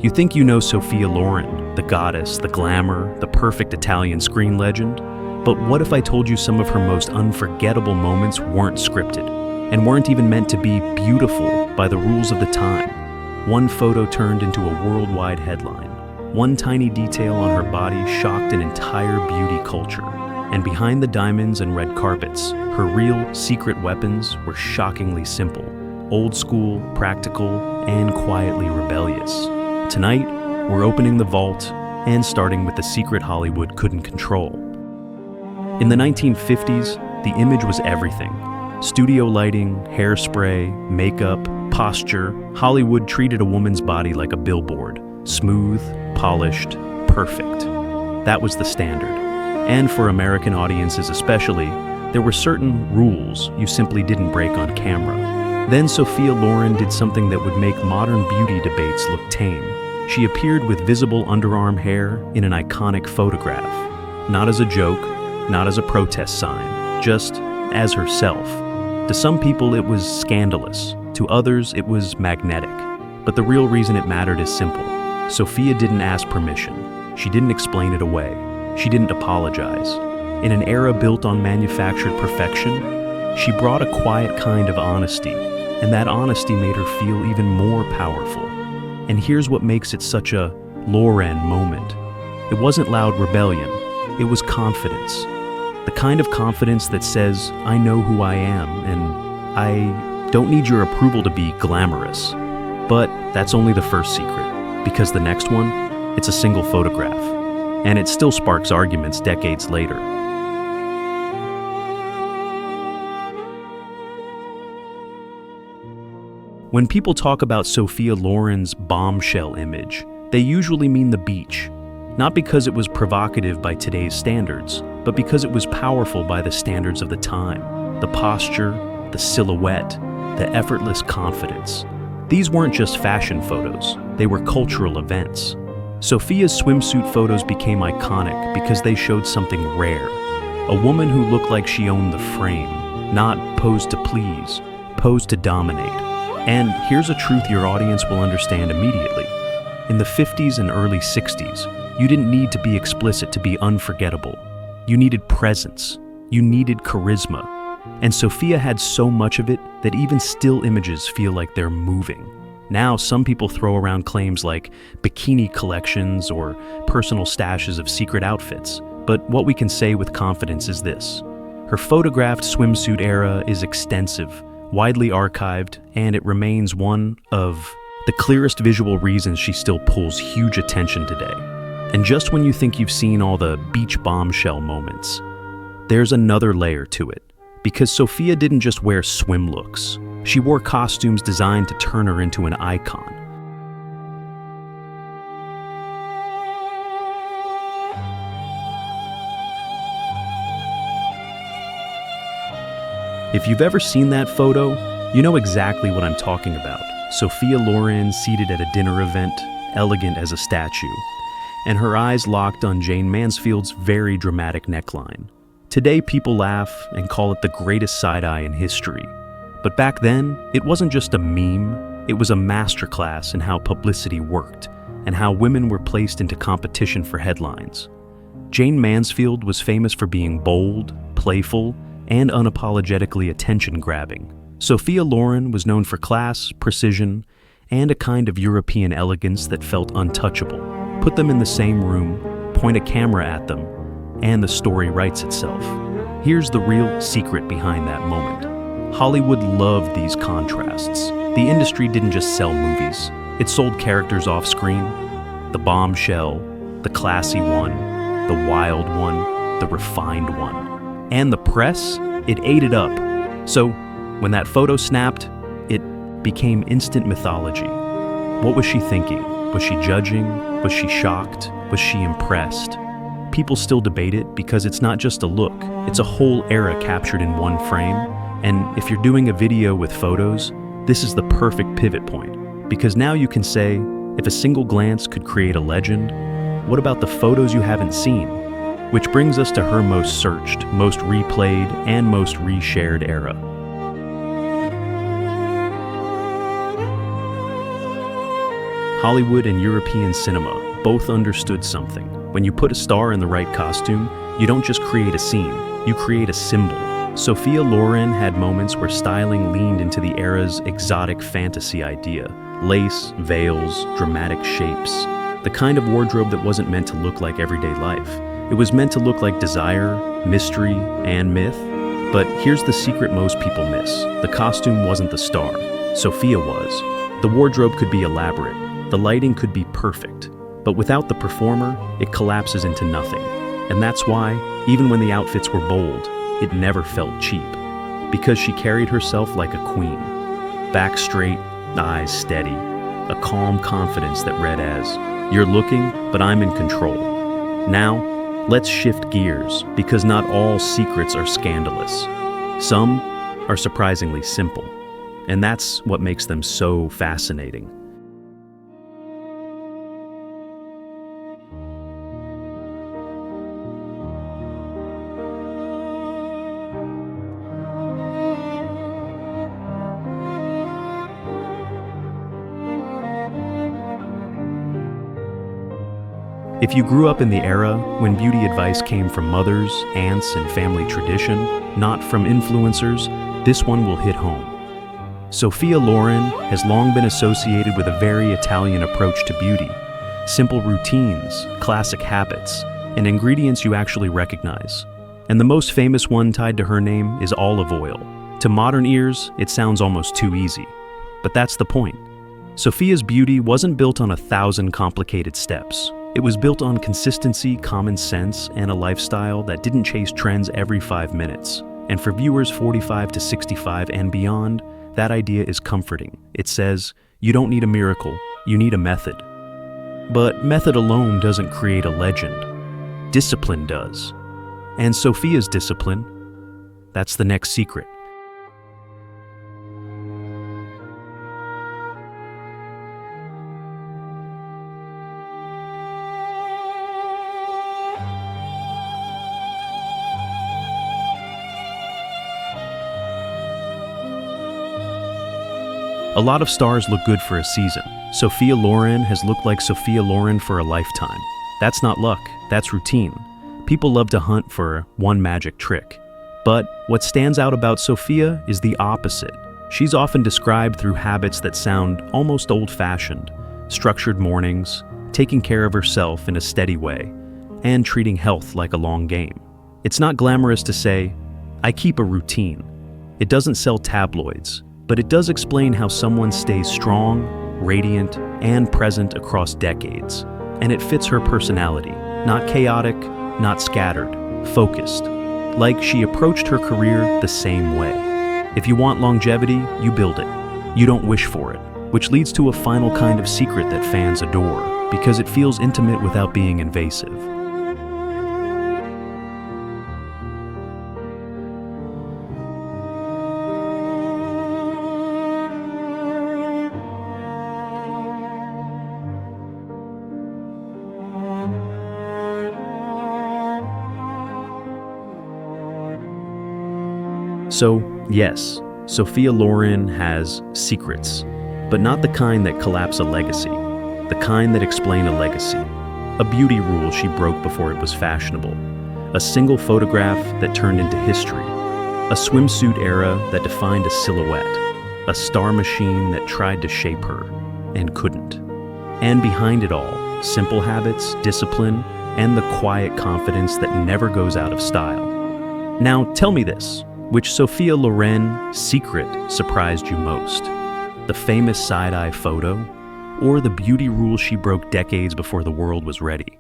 You think you know Sophia Loren, the goddess, the glamour, the perfect Italian screen legend? But what if I told you some of her most unforgettable moments weren't scripted, and weren't even meant to be beautiful by the rules of the time? One photo turned into a worldwide headline. One tiny detail on her body shocked an entire beauty culture. And behind the diamonds and red carpets, her real secret weapons were shockingly simple, old school, practical, and quietly rebellious. Tonight, we're opening the vault and starting with the secret Hollywood couldn't control. In the 1950s, the image was everything. Studio lighting, hairspray, makeup, posture. Hollywood treated a woman's body like a billboard. Smooth, polished, perfect. That was the standard. And for American audiences especially, there were certain rules you simply didn't break on camera. Then Sophia Loren did something that would make modern beauty debates look tame. She appeared with visible underarm hair in an iconic photograph. Not as a joke, not as a protest sign, just as herself. To some people it was scandalous, to others it was magnetic. But the real reason it mattered is simple. Sophia didn't ask permission. She didn't explain it away. She didn't apologize. In an era built on manufactured perfection, she brought a quiet kind of honesty, and that honesty made her feel even more powerful. And here's what makes it such a Loren moment. It wasn't loud rebellion, it was confidence. The kind of confidence that says, I know who I am, and I don't need your approval to be glamorous. But that's only the first secret, because the next one, it's a single photograph, and it still sparks arguments decades later. When people talk about Sophia Loren's bombshell image, they usually mean the beach. Not because it was provocative by today's standards, but because it was powerful by the standards of the time. The posture, the silhouette, the effortless confidence. These weren't just fashion photos, they were cultural events. Sophia's swimsuit photos became iconic because they showed something rare. A woman who looked like she owned the frame, not posed to please, posed to dominate. And here's a truth your audience will understand immediately. In the 50s and early 60s, you didn't need to be explicit to be unforgettable. You needed presence. You needed charisma. And Sophia had so much of it that even still images feel like they're moving. Now, some people throw around claims like bikini collections or personal stashes of secret outfits. But what we can say with confidence is this. Her photographed swimsuit era is extensive, widely archived, and it remains one of the clearest visual reasons she still pulls huge attention today. And just when you think you've seen all the beach bombshell moments, there's another layer to it. Because Sophia didn't just wear swim looks. She wore costumes designed to turn her into an icon. If you've ever seen that photo, you know exactly what I'm talking about. Sophia Loren seated at a dinner event, elegant as a statue, and her eyes locked on Jane Mansfield's very dramatic neckline. Today, people laugh and call it the greatest side-eye in history. But back then, it wasn't just a meme, it was a masterclass in how publicity worked and how women were placed into competition for headlines. Jane Mansfield was famous for being bold, playful, and unapologetically attention-grabbing. Sophia Loren was known for class, precision, and a kind of European elegance that felt untouchable. Put them in the same room, point a camera at them, and the story writes itself. Here's the real secret behind that moment. Hollywood loved these contrasts. The industry didn't just sell movies, it sold characters off-screen. The bombshell, the classy one, the wild one, the refined one. And the press, it ate it up. So when that photo snapped, it became instant mythology. What was she thinking? Was she judging? Was she shocked? Was she impressed? People still debate it because it's not just a look, it's a whole era captured in one frame. And if you're doing a video with photos, this is the perfect pivot point. Because now you can say, if a single glance could create a legend, what about the photos you haven't seen? Which brings us to her most searched, most replayed, and most reshared era. Hollywood and European cinema both understood something. When you put a star in the right costume, you don't just create a scene, you create a symbol. Sophia Loren had moments where styling leaned into the era's exotic fantasy idea. Lace, veils, dramatic shapes. The kind of wardrobe that wasn't meant to look like everyday life. It was meant to look like desire, mystery, and myth. But here's the secret most people miss. The costume wasn't the star. Sophia was. The wardrobe could be elaborate. The lighting could be perfect. But without the performer, it collapses into nothing. And that's why, even when the outfits were bold, it never felt cheap. Because she carried herself like a queen. Back straight, eyes steady. A calm confidence that read as, "You're looking, but I'm in control." Now, let's shift gears, because not all secrets are scandalous. Some are surprisingly simple, and that's what makes them so fascinating. If you grew up in the era when beauty advice came from mothers, aunts, and family tradition, not from influencers, this one will hit home. Sophia Loren has long been associated with a very Italian approach to beauty. Simple routines, classic habits, and ingredients you actually recognize. And the most famous one tied to her name is olive oil. To modern ears, it sounds almost too easy. But that's the point. Sophia's beauty wasn't built on 1,000 complicated steps. It was built on consistency, common sense, and a lifestyle that didn't chase trends every 5 minutes. And for viewers 45 to 65 and beyond, that idea is comforting. It says, you don't need a miracle, you need a method. But method alone doesn't create a legend. Discipline does. And Sophia's discipline, that's the next secret. A lot of stars look good for a season. Sophia Loren has looked like Sophia Loren for a lifetime. That's not luck, that's routine. People love to hunt for one magic trick. But what stands out about Sophia is the opposite. She's often described through habits that sound almost old-fashioned. Structured mornings, taking care of herself in a steady way, and treating health like a long game. It's not glamorous to say, I keep a routine. It doesn't sell tabloids. But it does explain how someone stays strong, radiant, and present across decades. And it fits her personality, not chaotic, not scattered, focused. Like she approached her career the same way. If you want longevity, you build it. You don't wish for it, which leads to a final kind of secret that fans adore, because it feels intimate without being invasive. So, yes, Sophia Loren has secrets, but not the kind that collapse a legacy, the kind that explain a legacy. A beauty rule she broke before it was fashionable, a single photograph that turned into history, a swimsuit era that defined a silhouette, a star machine that tried to shape her and couldn't. And behind it all, simple habits, discipline, and the quiet confidence that never goes out of style. Now, tell me this. Which Sophia Loren secret surprised you most? The famous side-eye photo, or the beauty rule she broke decades before the world was ready?